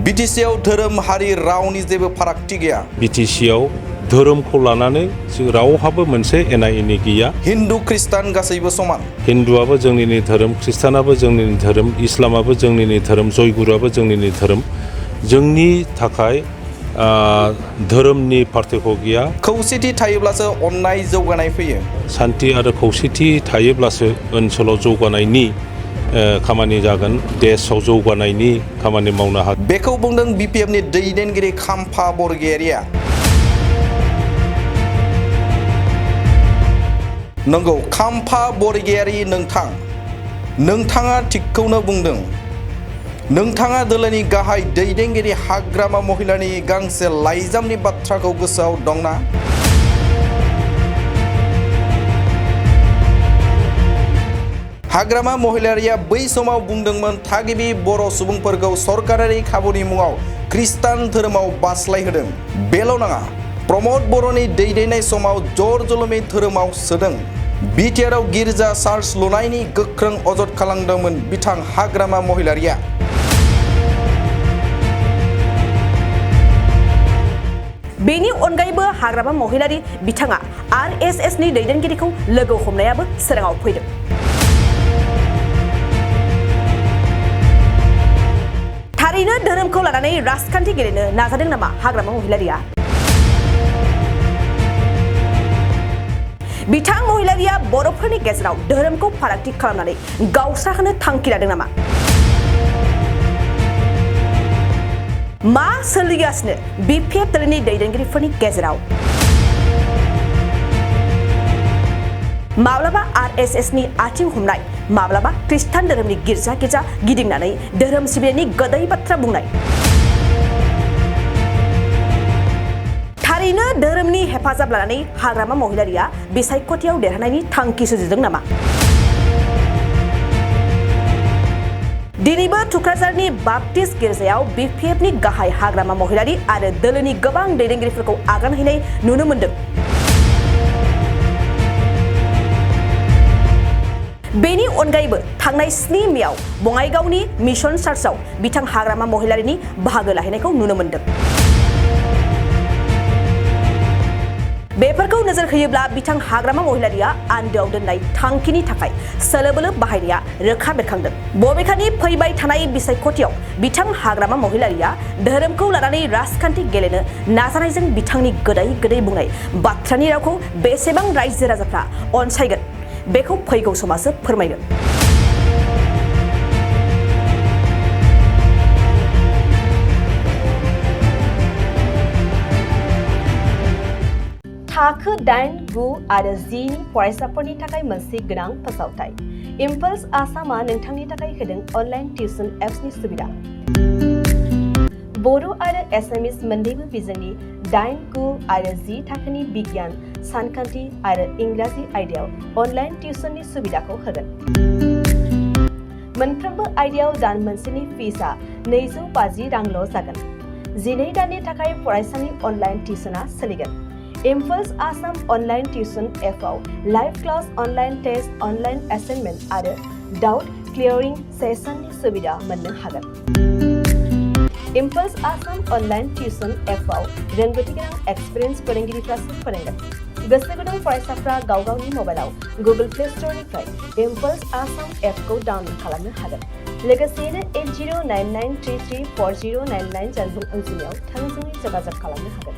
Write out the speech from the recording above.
बिटिसिआव धोरोम हारि रावनि जेबो फारागथि गैया। बिटिसिआव धोरोमखौ लानानै जों रावहाबो मोनसे एना एनि गैया। हिन्दु खृष्टान गासैबो समान। हिन्दुआबो जोंनिनो धोरोम, खृष्टानाबो जोंनिनो धोरोम, इस्लामाबो जोंनिनो धोरोम, जयगुरुआबो जोंनिनो धोरोम। जोंनि थाखाय धोरोमनि पार्थक्य गैया। खौसेथि थायोब्लासो अननाय जौगानाय फैयो। सान्थि आरो खौसेथि थायोब्लासो ओनसोलाव जौगानायनि खामानि जागोन, देशआव जौगानायनि खामानि मावनो हागोन। बेखौ बुंदों बिपिएफनि दैदेनगिरि खाम्फा बरगयारिया। नंगौ खाम्फा बरगयारि नोंथाङा थिगखौनो बुंदों। नोंथाङा दोलोनि गाहाय दैदेनगिरि हाग्रामा महिलानि गांसे लाइजामनि बाथ्राखौ गोसोआव दंना? हाग्रामा महिलारिया बै समाव बुंदोंमोन थागिबि बर' सुबुंफोरखौ सरकारारि खाबुनि मुङाव खृष्टान धोरोमाव बास्लायहोदों। बेल' नङा, प्रमद बर'नि दैदेननाय समाव जर जलमै धोरोमाव सोदों। बिटिआरआव गिर्जा चार्च लुनायनि गोख्रों अजद खालामदोंमोन बिथां हाग्रामा महिलारिया। बेनि अनगायैबो हाग्रामा महिलारि बिथाङा आरएसएसनि दैदेनगिरिखौ लोगो हमनायाबो सोराङाव फैदों। थारैनो धोरोमखौ लानानै राजखान्थि गेलेनो नाजादों नामा हाग्रामा महिलारिया? बिथां महिलारिया बर'फोरनि गेजेराव धोरोमखौ फारागथि खालामनानै गावस्राहोनो थांखि लादों नामा? मा सोलिगासिनो बिपिएफ दलनि दैदेनगिरिफोरनि गेजेराव? माब्लाबा आरएसएसनि आथिं हमनाय, माब्लाबा खृष्टान धोरोमनि गिर्जा गिदिंनानै धोरोम सिबिनायनि गोदै बाथ्रा बुंनाय। थारैनो धोरोमनि हेफाजाब लानानै हाग्रामा महिलारिया बिसायख'थियाव देरहानायनि थांखि सुजुदों नामा? दिनैबो थुक्राझारनि बाप्टिस्ट गिर्जायाव बिपिएफनि गाहाय हाग्रामा महिलारि आरो दोलोनि गोबां दैदेनगिरिफोरखौ आगान हैनाय नुनो मोन्दों। बेनि अनगायैबो थांनाय 7 मेआव बङाइगावनि मिशन चार्चआव बिथां हाग्रामा महिलारिनि बाहागो लाहैनायखौ नुनो मोन्दों। बेफोरखौ नोजोर होयोब्ला बिथां हाग्रामा महिलारिया आन्दोआव दोननाय थांखिनि थाखाय सोलो बोलो बाहायनाया रोखा बेरखांदों। बबेखानि फैबाय थानाय बिसायख'थियाव बिथां हाग्रामा महिलारिया धोरोमखौ लानानै राजखान्थि गेलेनो नाजानायजों बिथांनि गोदै बुंनाय बाथ्रानि रावखौ बेसेबां रायजो राजाफ्रा अनसायगोन बेखौ फैगौ समासो फोरमायगोन। थाखो 8, 9 आरो 10 नि फरायसाफोरनि थाखाय मोनसे गोनां फोसावथाय। इम्पल्स आसामआ नोंथांनि थाखाय होदों अनलाइन टिउसन एप्सनि सुबिदा। बर' आरो एसामिस मोन्नैबो बिजोंनि 8, 9 आरो 10 थाखोनि बिगियान, सानखान्थि आरो इंराजि आयदायाव अनलाइन टिउसननि सुबिदाखौ होगोन। मोनफ्रोमबो आयदायाव दान मोनसेनि फिसआ 250 रांल' जागोन। 12 दाननि थाखाय फरायसानि अनलाइन टिउसनआ सोलिगोन। इम्पल्स आसाम अनलाइन टिउसन एपआव live class, online test, online assignment आरो डाउट क्लियरिं सेसननि सुबिदा मोननो हागोन। इम्पल्स आसाम अनलाइन टिउसन एपआव रोंगौथि गोनां एक्सपिरियेन्स फोरोंगिरिफ्रासो फोरोंगोन। गोसो गुदुं फरायसाफ्रा गावगावनि मबाइलाव गुगल प्ले स्ट'रनिफ्राय इम्पल्स आसाम एपखौ डाउनल'ड खालामनो हागोन। लोगोसेयैनो 8099334099 जानबुं अनजिमायाव थोंजोङै जगाजग खालामनो हागोन।